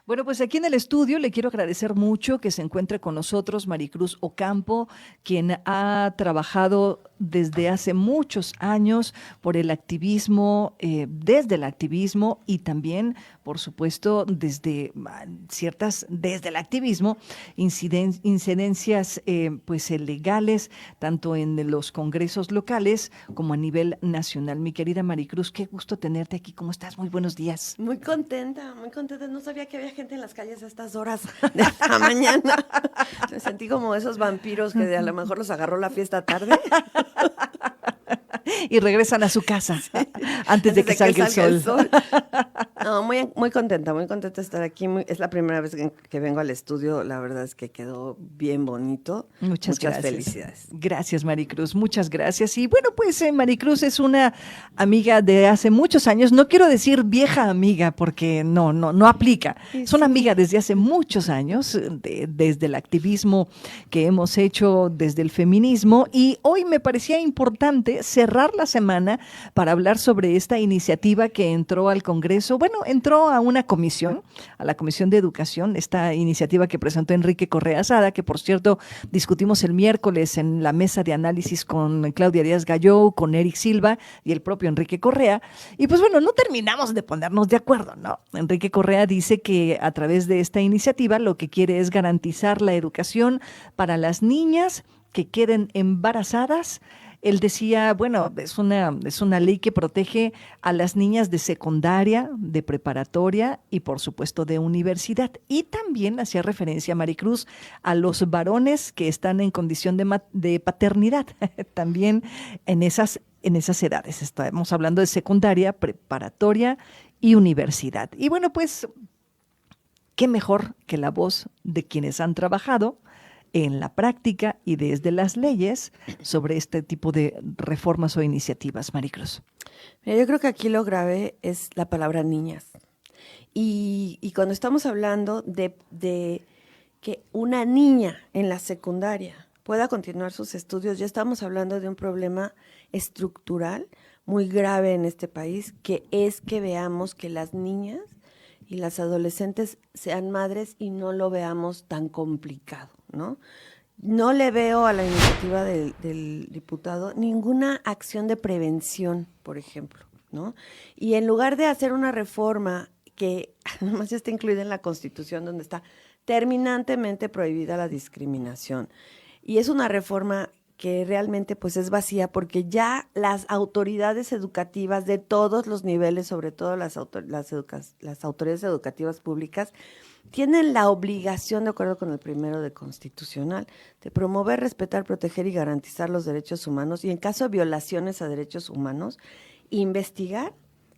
Bueno, pues aquí en el estudio le quiero agradecer mucho que se encuentre con nosotros Maricruz Ocampo, quien ha trabajado desde hace muchos años por el activismo, desde el activismo y también, por supuesto, desde el activismo, incidencias pues legales, tanto en los congresos locales como a nivel nacional. Mi querida Maricruz, qué gusto tenerte aquí. ¿Cómo estás? Muy buenos días. Muy contenta, muy contenta. No sabía que había gente en las calles a estas horas de la mañana. Me sentí como esos vampiros que a lo mejor los agarró la fiesta tarde. Y regresan a su casa Sí, antes de que salga el sol. No, muy contenta de estar aquí. Es la primera vez que vengo al estudio. La verdad es que quedó bien bonito. Muchas Muchas gracias. felicidades. Gracias, Maricruz. Muchas gracias. Y bueno, pues Maricruz es una amiga de hace muchos años. No quiero decir vieja amiga porque no aplica. Sí, Es una sí. amiga desde hace muchos años, desde el activismo que hemos hecho, desde el feminismo. Y hoy me parecía importante cerrar la semana para hablar sobre esta iniciativa que entró al Congreso. Bueno, entró a una comisión, a la Comisión de Educación, esta iniciativa que presentó Enrique Correa Sada, que por cierto discutimos el miércoles en la mesa de análisis con Claudia Díaz Galló, con Eric Silva y el propio Enrique Correa. Y pues bueno, no terminamos de ponernos de acuerdo, ¿no? Enrique Correa dice que a través de esta iniciativa lo que quiere es garantizar la educación para las niñas que queden embarazadas. Él decía, bueno, es una ley que protege a las niñas de secundaria, de preparatoria y por supuesto de universidad. Y también hacía referencia, Maricruz, a los varones que están en condición de paternidad, también en esas edades. Estamos hablando de secundaria, preparatoria y universidad. Y bueno, pues, ¿qué mejor que la voz de quienes han trabajado en la práctica y desde las leyes sobre este tipo de reformas o iniciativas, Maricruz? Mira, yo creo que aquí lo grave es la palabra niñas. Y cuando estamos hablando de que una niña en la secundaria pueda continuar sus estudios, ya estamos hablando de un problema estructural muy grave en este país, que es que veamos que las niñas y las adolescentes sean madres y no lo veamos tan complicado, ¿no? No le veo a la iniciativa del diputado ninguna acción de prevención, por ejemplo, ¿no? Y en lugar de hacer una reforma que además está incluida en la Constitución, donde está terminantemente prohibida la discriminación, y es una reforma que realmente pues es vacía porque ya las autoridades educativas de todos los niveles, sobre todo las autoridades educativas públicas, tienen la obligación, de acuerdo con el primero de Constitucional, de promover, respetar, proteger y garantizar los derechos humanos y en caso de violaciones a derechos humanos, investigar,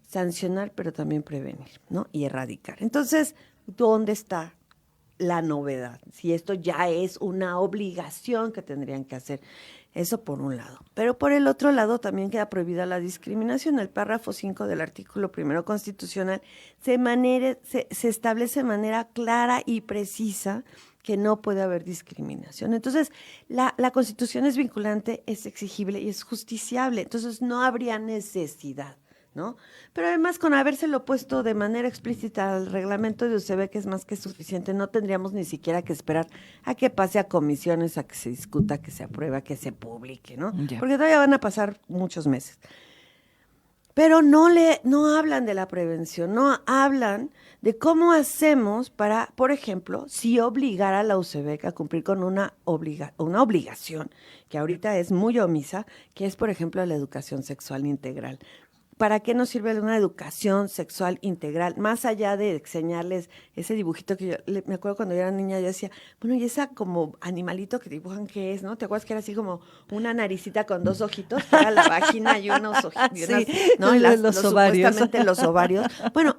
sancionar, pero también prevenir, ¿no? Y erradicar. Entonces, ¿dónde está la novedad? Si esto ya es una obligación que tendrían que hacer. Eso por un lado. Pero por el otro lado también queda prohibida la discriminación. El párrafo 5 del artículo primero constitucional se establece de manera clara y precisa que no puede haber discriminación. Entonces, la Constitución es vinculante, es exigible y es justiciable. Entonces, no habría necesidad, ¿no? Pero además, con habérselo puesto de manera explícita al reglamento de UCB, que es más que suficiente, no tendríamos ni siquiera que esperar a que pase a comisiones, a que se discuta, que se apruebe, que se publique, ¿no? Ya. Porque todavía van a pasar muchos meses. Pero no hablan de la prevención, no hablan de cómo hacemos para, por ejemplo, si obligar a la UCB a cumplir con una obligación que ahorita es muy omisa, que es, por ejemplo, la educación sexual integral. ¿Para qué nos sirve una educación sexual integral? Más allá de enseñarles ese dibujito que me acuerdo cuando yo era niña, yo decía, bueno, y esa como animalito que dibujan, ¿qué es, no? ¿Te acuerdas que era así como una naricita con dos ojitos? Que era la vagina y unos ojitos, Sí, ¿no? los ovarios. Supuestamente los ovarios. Bueno,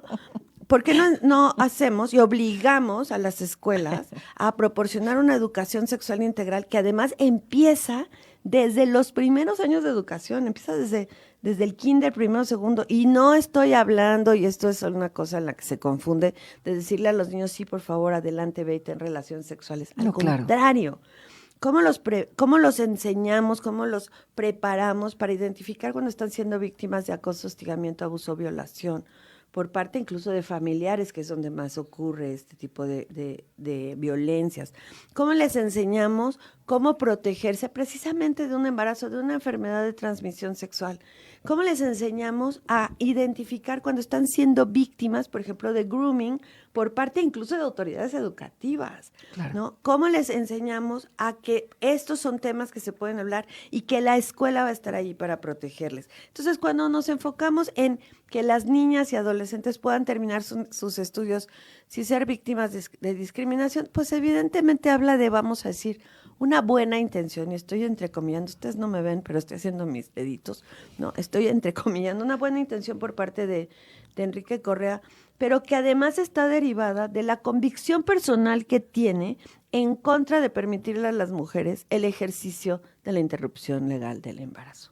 ¿por qué no hacemos y obligamos a las escuelas a proporcionar una educación sexual integral que además empieza desde los primeros años de educación, empieza desde el kinder, primero, segundo, y no estoy hablando, y esto es una cosa en la que se confunde, de decirle a los niños, sí, por favor, adelante, ve y ten relaciones sexuales. Al contrario, ¿cómo los enseñamos, cómo los preparamos para identificar cuando están siendo víctimas de acoso, hostigamiento, abuso, violación? por parte incluso de familiares, que es donde más ocurre este tipo de violencias. ¿Cómo les enseñamos cómo protegerse precisamente de un embarazo, de una enfermedad de transmisión sexual? ¿Cómo les enseñamos a identificar cuando están siendo víctimas, por ejemplo, de grooming, por parte incluso de autoridades educativas? Claro. ¿No? ¿Cómo les enseñamos a que estos son temas que se pueden hablar y que la escuela va a estar allí para protegerles? Entonces, cuando nos enfocamos en que las niñas y adolescentes puedan terminar sus estudios sin ser víctimas de discriminación, pues evidentemente habla de, vamos a decir, una buena intención, y estoy entrecomillando, ustedes no me ven, pero estoy haciendo mis deditos, ¿no? Estoy entrecomillando una buena intención por parte de Enrique Correa, pero que además está derivada de la convicción personal que tiene en contra de permitirle a las mujeres el ejercicio de la interrupción legal del embarazo,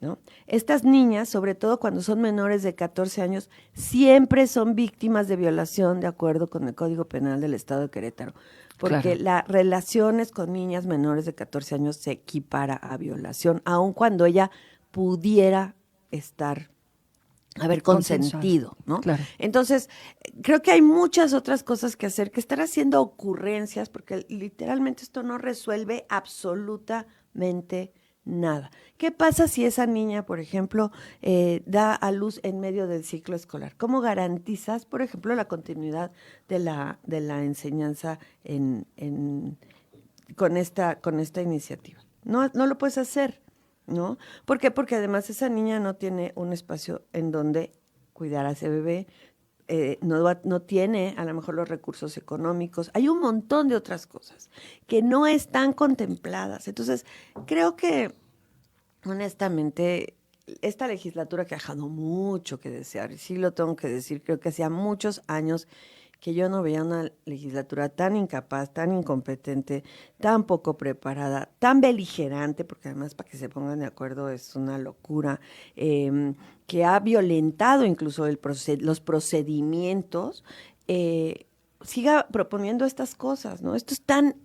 ¿no? Estas niñas, sobre todo cuando son menores de 14 años, siempre son víctimas de violación de acuerdo con el Código Penal del Estado de Querétaro, porque las relaciones con niñas menores de 14 años se equipara a violación, aun cuando ella pudiera haber consentido, ¿no? Claro. Entonces, creo que hay muchas otras cosas que hacer, que estar haciendo ocurrencias, porque literalmente esto no resuelve absolutamente nada. ¿Qué pasa si esa niña, por ejemplo, da a luz en medio del ciclo escolar? ¿Cómo garantizas, por ejemplo, la continuidad de la enseñanza con esta iniciativa? No lo puedes hacer, ¿no? ¿Por qué? Porque además esa niña no tiene un espacio en donde cuidar a ese bebé, no tiene a lo mejor los recursos económicos. Hay un montón de otras cosas que no están contempladas. Entonces, creo que, honestamente, esta legislatura que ha dejado mucho que desear, y sí lo tengo que decir, creo que hacía muchos años que yo no veía una legislatura tan incapaz, tan incompetente, tan poco preparada, tan beligerante, porque además para que se pongan de acuerdo es una locura, que ha violentado incluso los procedimientos, siga proponiendo estas cosas, ¿no? Esto es tan,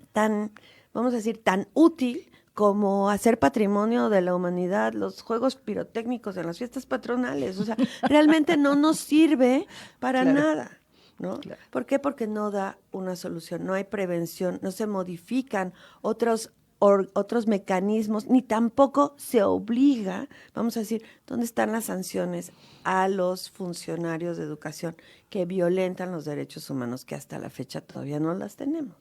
vamos a decir, tan útil como hacer patrimonio de la humanidad, los juegos pirotécnicos en las fiestas patronales. O sea, realmente no nos sirve para nada, ¿no? Claro. ¿Por qué? Porque no da una solución, no hay prevención, no se modifican otros mecanismos, ni tampoco se obliga, vamos a decir, ¿dónde están las sanciones a los funcionarios de educación que violentan los derechos humanos, que hasta la fecha todavía no las tenemos?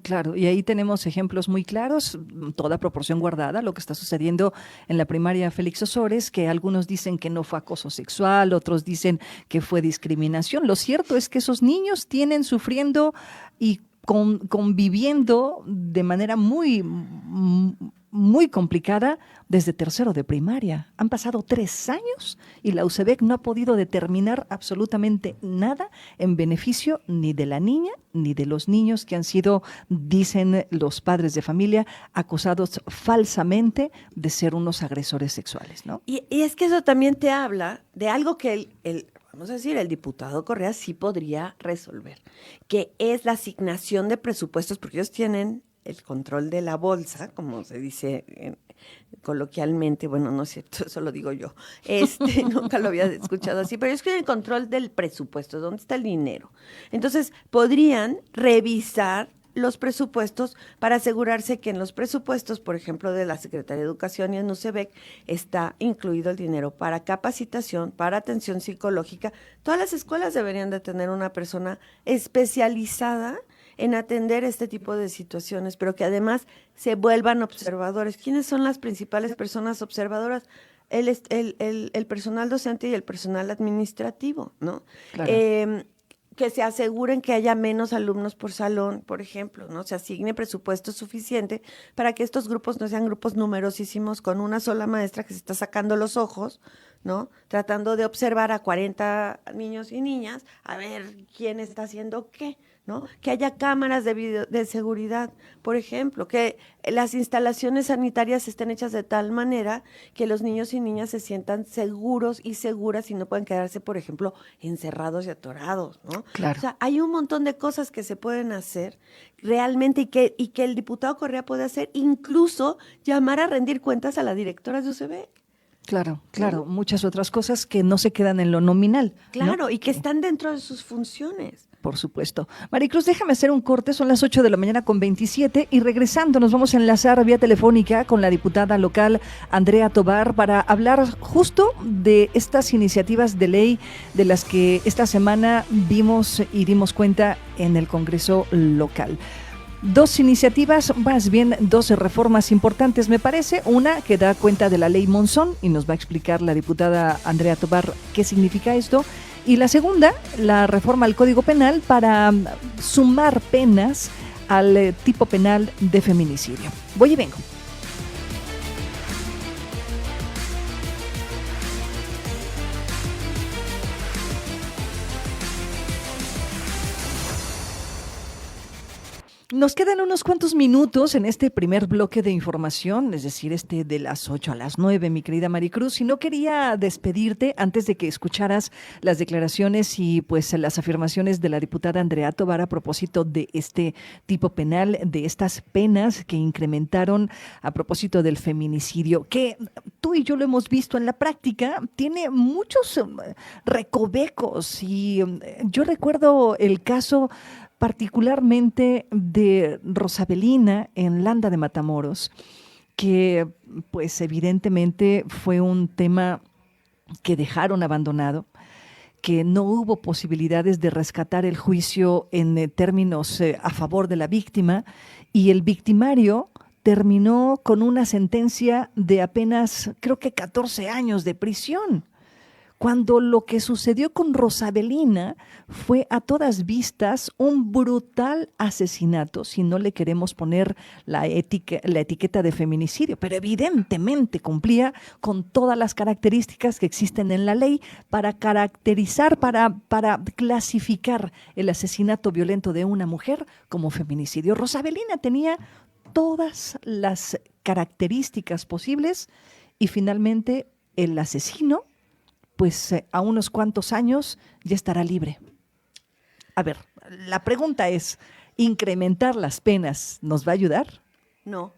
Claro, y ahí tenemos ejemplos muy claros, toda proporción guardada, lo que está sucediendo en la primaria Félix Ozores, que algunos dicen que no fue acoso sexual, otros dicen que fue discriminación. Lo cierto es que esos niños tienen sufriendo y conviviendo de manera muy complicada desde tercero de primaria. Han pasado 3 años y la UCEBEC no ha podido determinar absolutamente nada en beneficio ni de la niña ni de los niños que han sido, dicen los padres de familia, acusados falsamente de ser unos agresores sexuales, ¿no? Y es que eso también te habla de algo que vamos a decir, el diputado Correa sí podría resolver, que es la asignación de presupuestos, porque ellos tienen el control de la bolsa, como se dice coloquialmente, bueno, no es cierto, eso lo digo yo, nunca lo había escuchado así, pero ellos tienen el control del presupuesto, ¿dónde está el dinero? Entonces, podrían revisar los presupuestos para asegurarse que en los presupuestos, por ejemplo, de la Secretaría de Educación y en UCEBEC, está incluido el dinero para capacitación, para atención psicológica. Todas las escuelas deberían de tener una persona especializada en atender este tipo de situaciones, pero que además se vuelvan observadores. ¿Quiénes son las principales personas observadoras? El personal docente y el personal administrativo, ¿no? Claro. Que se aseguren que haya menos alumnos por salón, por ejemplo, ¿no? Se asigne presupuesto suficiente para que estos grupos no sean grupos numerosísimos con una sola maestra que se está sacando los ojos, ¿no? Tratando de observar a 40 niños y niñas, a ver quién está haciendo qué, ¿no? Que haya cámaras de seguridad, por ejemplo, que las instalaciones sanitarias estén hechas de tal manera que los niños y niñas se sientan seguros y seguras y no pueden quedarse, por ejemplo, encerrados y atorados, ¿no? Claro. O sea, hay un montón de cosas que se pueden hacer realmente y que el diputado Correa puede hacer, incluso llamar a rendir cuentas a la directora de UCEBEC. Claro, claro, muchas otras cosas que no se quedan en lo nominal. Claro, ¿no? y que están dentro de sus funciones. Por supuesto. Maricruz, déjame hacer un corte, son las 8 de la mañana con 27 y regresando nos vamos a enlazar vía telefónica con la diputada local Andrea Tobar para hablar justo de estas iniciativas de ley de las que esta semana vimos y dimos cuenta en el Congreso local. Dos iniciativas, más bien 12 reformas importantes, me parece. Una que da cuenta de la ley Monzón y nos va a explicar la diputada Andrea Tobar qué significa esto. Y la segunda, la reforma al Código Penal para sumar penas al tipo penal de feminicidio. Voy y vengo. Nos quedan unos cuantos minutos en este primer bloque de información, es decir, de las 8 a las 9, mi querida Maricruz. Y no quería despedirte antes de que escucharas las declaraciones y pues las afirmaciones de la diputada Andrea Tobar a propósito de este tipo penal, de estas penas que incrementaron a propósito del feminicidio, que tú y yo lo hemos visto en la práctica, tiene muchos recovecos. Y yo recuerdo el caso particularmente de Rosabelina en Landa de Matamoros, que pues evidentemente fue un tema que dejaron abandonado, que no hubo posibilidades de rescatar el juicio en términos a favor de la víctima, y el victimario terminó con una sentencia de apenas, creo que 14 años de prisión, cuando lo que sucedió con Rosabelina fue a todas vistas un brutal asesinato, si no le queremos poner la etiqueta de feminicidio, pero evidentemente cumplía con todas las características que existen en la ley para caracterizar, para clasificar el asesinato violento de una mujer como feminicidio. Rosabelina tenía todas las características posibles y finalmente el asesino, pues a unos cuantos años ya estará libre. A ver, la pregunta es, ¿incrementar las penas nos va a ayudar? No.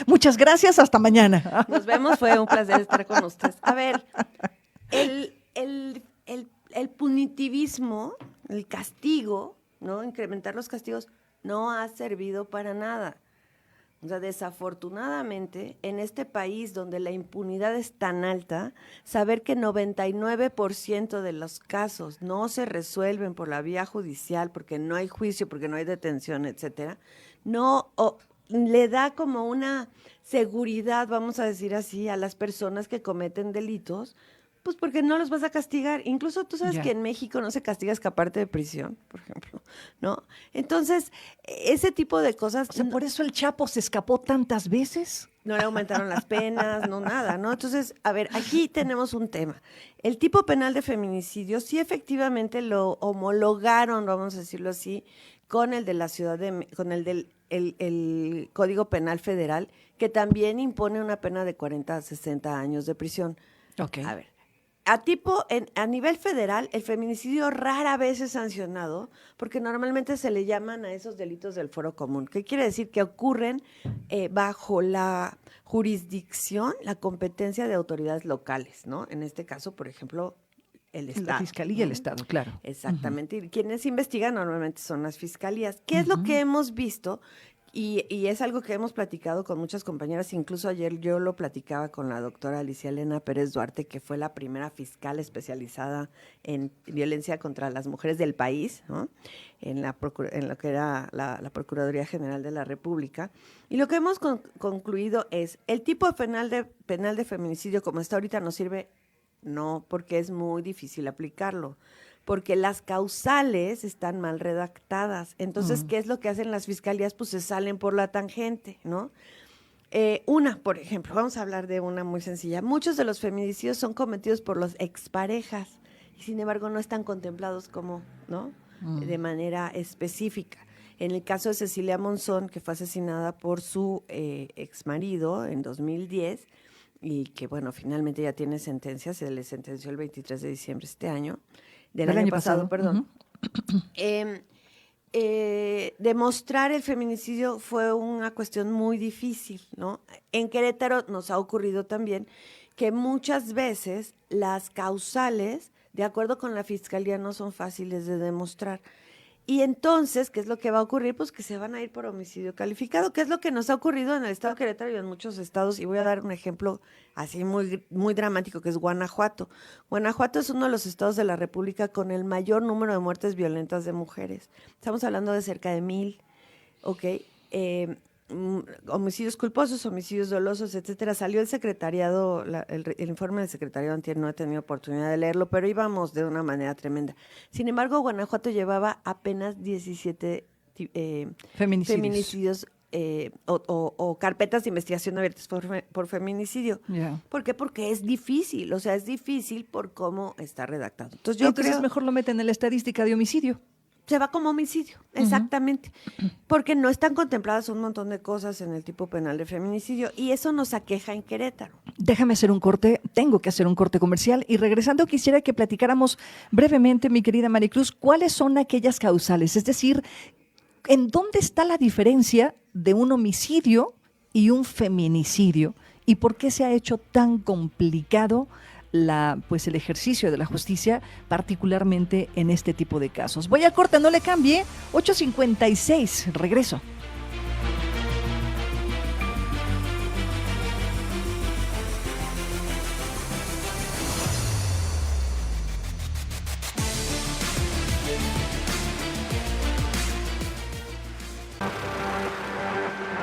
Muchas gracias, hasta mañana. Nos vemos, fue un placer estar con ustedes. A ver, el punitivismo, el castigo, ¿no? Incrementar los castigos no ha servido para nada. O sea, desafortunadamente, en este país donde la impunidad es tan alta, saber que 99% de los casos no se resuelven por la vía judicial, porque no hay juicio, porque no hay detención, etcétera, le da como una seguridad, vamos a decir así, a las personas que cometen delitos, pues porque no los vas a castigar. Incluso tú sabes que en México no se castiga escaparte de prisión, por ejemplo, ¿no? Entonces, ese tipo de cosas... O sea, ¿por eso el Chapo se escapó tantas veces? No le aumentaron las penas, no nada, ¿no? Entonces, a ver, aquí tenemos un tema. El tipo penal de feminicidio sí efectivamente lo homologaron, vamos a decirlo así, con el de la con el del el Código Penal Federal, que también impone una pena de 40 a 60 años de prisión. Ok. A ver, a nivel federal, el feminicidio rara vez es sancionado porque normalmente se le llaman a esos delitos del fuero común. ¿Qué quiere decir? Que ocurren bajo la jurisdicción, la competencia de autoridades locales, ¿no? En este caso, por ejemplo, el Estado. La Fiscalía y el Estado, claro. Exactamente. Y quienes investigan normalmente son las fiscalías. ¿Qué es lo que hemos visto? Y es algo que hemos platicado con muchas compañeras, incluso ayer yo lo platicaba con la doctora Alicia Elena Pérez Duarte, que fue la primera fiscal especializada en violencia contra las mujeres del país, ¿no? en lo que era la Procuraduría General de la República. Y lo que hemos concluido es, el tipo penal de feminicidio como está ahorita no sirve, no, porque es muy difícil aplicarlo, porque las causales están mal redactadas. Entonces, ¿qué es lo que hacen las fiscalías? Pues se salen por la tangente, ¿no? Por ejemplo, vamos a hablar de una muy sencilla. Muchos de los feminicidios son cometidos por las exparejas y sin embargo no están contemplados como, ¿no? De manera específica. En el caso de Cecilia Monzón, que fue asesinada por su exmarido en 2010 y que, bueno, finalmente ya tiene sentencia, se le sentenció el 23 de diciembre de este año, del año pasado, perdón. demostrar el feminicidio fue una cuestión muy difícil, ¿no? En Querétaro nos ha ocurrido también que muchas veces las causales, de acuerdo con la fiscalía, no son fáciles de demostrar. Y entonces, ¿qué es lo que va a ocurrir? Pues que se van a ir por homicidio calificado, que es lo que nos ha ocurrido en el estado de Querétaro y en muchos estados. Y voy a dar un ejemplo así muy, muy dramático, que es Guanajuato. Guanajuato es uno de los estados de la República con el mayor número de muertes violentas de mujeres. Estamos hablando de cerca de 1,000, ¿ok? Homicidios culposos, homicidios dolosos, etcétera. Salió el secretariado, el informe del secretariado antier, no he tenido oportunidad de leerlo, pero íbamos de una manera tremenda. Sin embargo, Guanajuato llevaba apenas 17 feminicidios o carpetas de investigación abiertas por feminicidio. Yeah. ¿Por qué? Porque es difícil, o sea, es difícil por cómo está redactado. Entonces, Entonces mejor lo meten en la estadística de homicidio. Se va como homicidio, exactamente, porque no están contempladas un montón de cosas en el tipo penal de feminicidio y eso nos aqueja en Querétaro. Déjame hacer un corte, tengo que hacer un corte comercial y regresando quisiera que platicáramos brevemente, mi querida Maricruz, cuáles son aquellas causales, es decir, ¿en dónde está la diferencia de un homicidio y un feminicidio y por qué se ha hecho tan complicado el ejercicio de la justicia, particularmente en este tipo de casos? Voy a corte, no le cambie, 8:56, regreso.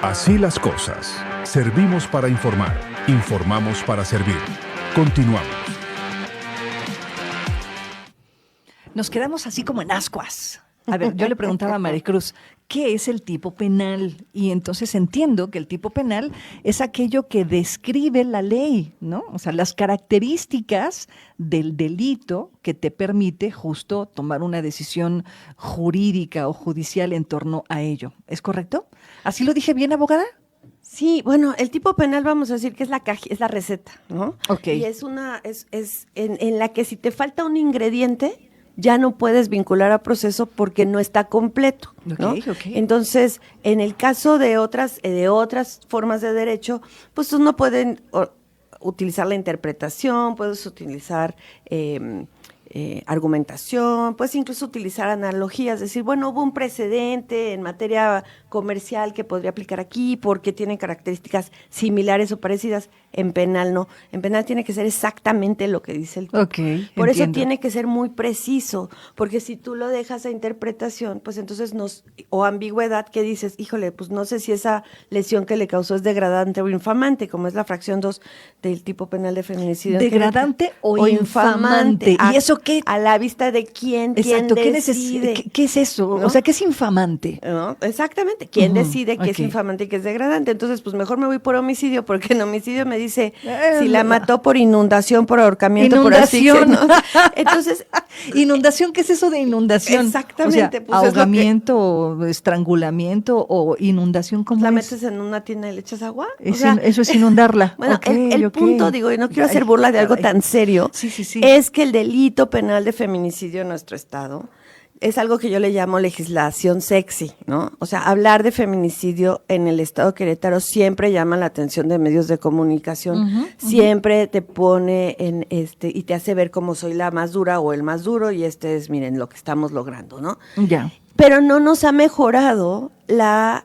Así las cosas. Servimos para informar, informamos para servir. Continuamos. Nos quedamos así como en ascuas. A ver, yo le preguntaba a Maricruz, ¿qué es el tipo penal? Y entonces entiendo que el tipo penal es aquello que describe la ley, ¿no? O sea, las características del delito que te permite justo tomar una decisión jurídica o judicial en torno a ello. ¿Es correcto? ¿Así lo dije bien, abogada? Sí, bueno, el tipo penal vamos a decir que es la receta, ¿no? Ok. Y es en la que si te falta un ingrediente, ya no puedes vincular a proceso porque no está completo, ¿no? Okay. Entonces, en el caso de otras formas de derecho, pues no pueden utilizar la interpretación, puedes utilizar argumentación, puedes incluso utilizar analogías, decir, bueno, hubo un precedente en materia comercial que podría aplicar aquí porque tienen características similares o parecidas. En penal no. En penal tiene que ser exactamente lo que dice el tipo. Okay, Por eso entiendo. tiene que ser muy preciso, porque si tú lo dejas a interpretación, pues entonces o ambigüedad que dices, híjole, pues no sé si esa lesión que le causó es degradante o infamante, como es la fracción 2 del tipo penal de feminicidio. Degradante o infamante. ¿Y eso qué? A la vista de quién Exacto, decide. ¿Qué es eso? ¿No? O sea, ¿qué es infamante? ¿No? Exactamente. ¿Quién decide qué es ok. infamante y qué es degradante? Entonces, pues mejor me voy por homicidio, porque en homicidio me dice si la mató por inundación, por ahorcamiento, Inundación. por asfixia, ¿no? Entonces, ¿Inundación? ¿Qué es eso de inundación? Exactamente, O sea, pues, es lo que- ahogamiento, estrangulamiento o inundación, ¿cómo la es? metes en una tina y le echas agua. Eso es inundarla. Bueno, Ok, el ok. punto, digo, y no quiero hacer burla de algo Ay, tan serio, Sí. es que el delito penal de feminicidio en nuestro estado es algo que yo le llamo legislación sexy, ¿no? O sea, hablar de feminicidio en el estado de Querétaro siempre llama la atención de medios de comunicación, siempre te pone y te hace ver como soy la más dura o el más duro y miren, lo que estamos logrando, ¿no? Ya. Pero no nos ha mejorado no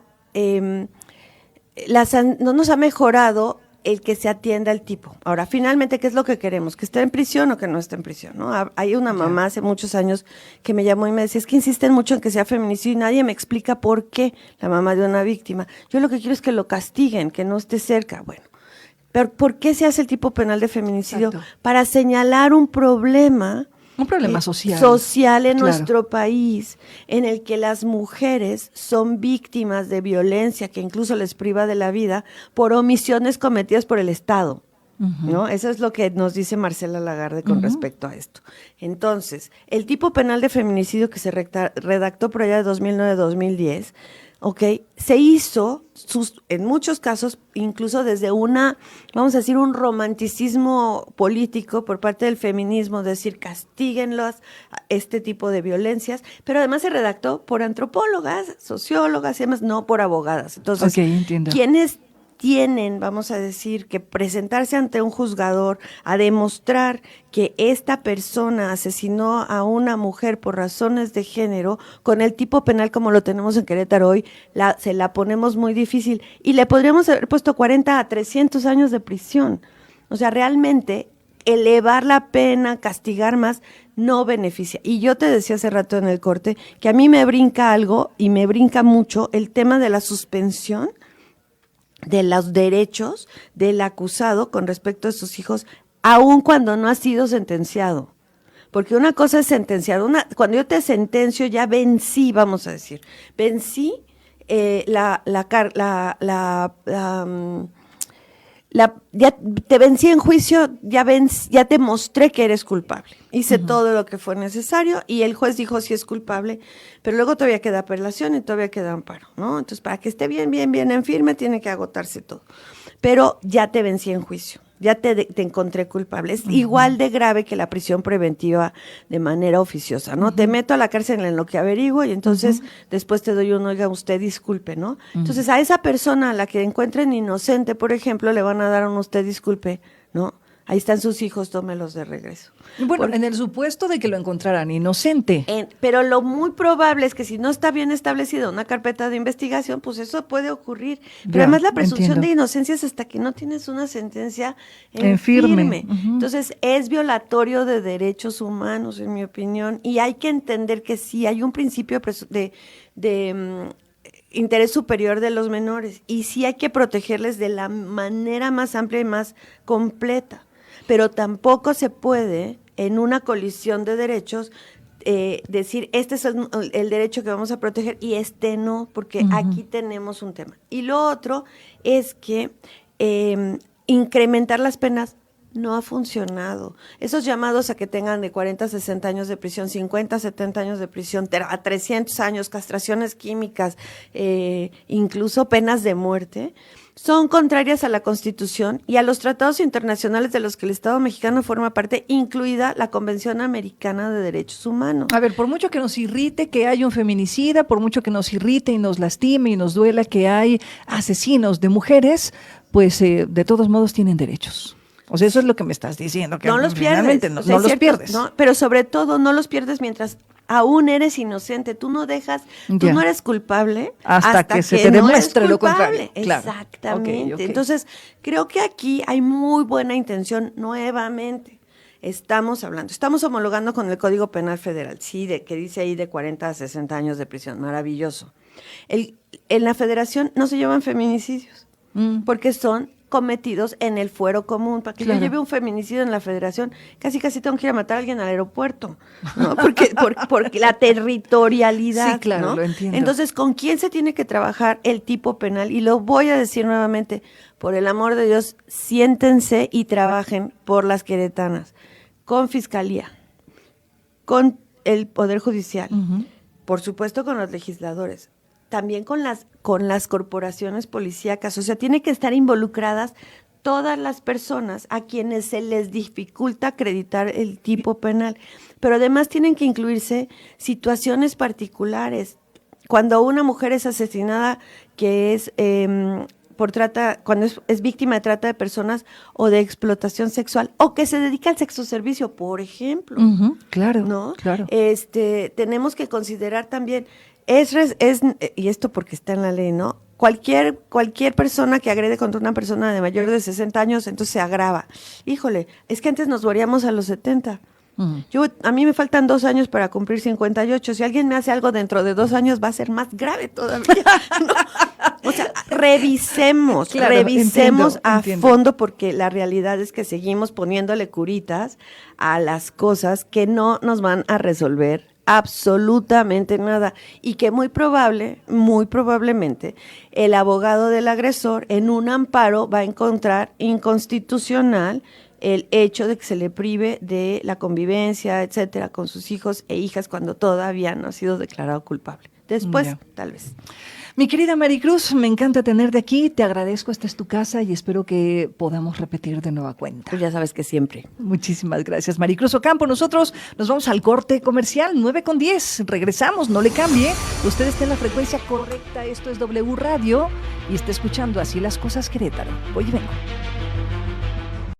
nos ha mejorado el que se atienda al tipo. Ahora, finalmente, ¿qué es lo que queremos? ¿Que esté en prisión o que no esté en prisión? ¿No? Hay una mamá hace muchos años que me llamó y me decía, es que insisten mucho en que sea feminicidio y nadie me explica por qué, la mamá de una víctima. Yo lo que quiero es que lo castiguen, que no esté cerca. Bueno, pero ¿por qué se hace el tipo penal de feminicidio? Exacto. Para señalar un problema social. social en Claro. nuestro país, en el que las mujeres son víctimas de violencia que incluso les priva de la vida por omisiones cometidas por el Estado. ¿No? Eso es lo que nos dice Marcela Lagarde con respecto a esto. Entonces, el tipo penal de feminicidio que se redactó por allá de 2009-2010 ¿ok? Se hizo, en muchos casos, incluso desde vamos a decir, un romanticismo político por parte del feminismo, decir, castíguenlos, este tipo de violencias, pero además se redactó por antropólogas, sociólogas y demás, no por abogadas. Entonces, entiendo. ¿quiénes tienen, vamos a decir, que presentarse ante un juzgador a demostrar que esta persona asesinó a una mujer por razones de género, con el tipo penal como lo tenemos en Querétaro hoy, se la ponemos muy difícil y le podríamos haber puesto 40 a 300 años de prisión? O sea, realmente elevar la pena, castigar más, no beneficia. Y yo te decía hace rato en el corte que a mí me brinca algo, y me brinca mucho, el tema de la suspensión de los derechos del acusado con respecto a sus hijos, aun cuando no ha sido sentenciado. Porque una cosa es sentenciar, cuando yo te sentencio ya vencí, vamos a decir, vencí ya te vencí en juicio, ya te mostré que eres culpable. Hice todo lo que fue necesario y el juez dijo si es culpable, pero luego todavía queda apelación y todavía queda amparo, ¿no? Entonces, para que esté bien en firme, tiene que agotarse todo. Pero ya te vencí en juicio, ya te encontré culpable. Es igual de grave que la prisión preventiva de manera oficiosa, ¿no? Te meto a la cárcel en lo que averiguo y entonces después te doy oiga, usted disculpe, ¿no? Entonces, a esa persona a la que encuentren inocente, por ejemplo, le van a dar un usted disculpe, ¿no? Ahí están sus hijos, tómelos de regreso. Bueno, en el supuesto de que lo encontraran inocente. Pero lo muy probable es que si no está bien establecida una carpeta de investigación, pues eso puede ocurrir. Pero además la presunción de inocencia es hasta que no tienes una sentencia en firme. Entonces es violatorio de derechos humanos, en mi opinión, y hay que entender que sí, hay un principio de interés superior de los menores, y sí hay que protegerles de la manera más amplia y más completa. Pero tampoco se puede, en una colisión de derechos, decir, este es el derecho que vamos a proteger y este no, porque aquí tenemos un tema. Y lo otro es que incrementar las penas no ha funcionado. Esos llamados a que tengan de 40 a 60 años de prisión, 50 a 70 años de prisión, a 300 años, castraciones químicas, incluso penas de muerte, son contrarias a la Constitución y a los tratados internacionales de los que el Estado mexicano forma parte, incluida la Convención Americana de Derechos Humanos. A ver, por mucho que nos irrite que haya un feminicida, por mucho que nos irrite y nos lastime y nos duela que hay asesinos de mujeres, pues de todos modos tienen derechos. O sea, eso es lo que me estás diciendo, que no los pierdes, no los pierdes. ¿No? Pero sobre todo no los pierdes mientras aún eres inocente. Tú no eres culpable hasta que se te demuestre lo contrario. Claro. Exactamente. Okay. Entonces, creo que aquí hay muy buena intención nuevamente. Estamos homologando con el Código Penal Federal, sí, que dice ahí de 40 a 60 años de prisión, maravilloso. En la Federación no se llaman feminicidios, porque son cometidos en el fuero común. Para que yo lleve un feminicidio en la Federación, casi tengo que ir a matar a alguien al aeropuerto, ¿no? Porque la territorialidad, sí, claro, ¿no? Lo entiendo. Entonces, ¿con quién se tiene que trabajar el tipo penal? Y lo voy a decir nuevamente, por el amor de Dios, siéntense y trabajen por las queretanas, con Fiscalía, con el Poder Judicial, por supuesto con los legisladores, también con las corporaciones policíacas. O sea, tiene que estar involucradas todas las personas a quienes se les dificulta acreditar el tipo penal, pero además tienen que incluirse situaciones particulares. Cuando una mujer es asesinada, que es por trata, cuando es víctima de trata de personas o de explotación sexual, o que se dedica al sexo servicio, por ejemplo. Claro, ¿no? Claro. Tenemos que considerar también, y esto porque está en la ley, ¿no? Cualquier persona que agrede contra una persona de mayor de 60 años, entonces se agrava. Híjole, es que antes nos moríamos a los 70. A mí me faltan 2 años para cumplir 58. Si alguien me hace algo dentro de 2 años, va a ser más grave todavía, ¿no? O sea, revisemos entiendo. fondo, porque la realidad es que seguimos poniéndole curitas a las cosas que no nos van a resolver absolutamente nada, y que muy probablemente, el abogado del agresor en un amparo va a encontrar inconstitucional el hecho de que se le prive de la convivencia, etcétera, con sus hijos e hijas cuando todavía no ha sido declarado culpable. Después, Ya. tal vez. Mi querida Maricruz, me encanta tenerte aquí, te agradezco, esta es tu casa y espero que podamos repetir de nueva cuenta. Pues ya sabes que siempre. Muchísimas gracias, Maricruz Ocampo. Nosotros nos vamos al corte comercial, 9:10. Regresamos, no le cambie. Usted está en la frecuencia correcta, esto es W Radio y está escuchando Así las Cosas Querétaro. Voy y vengo.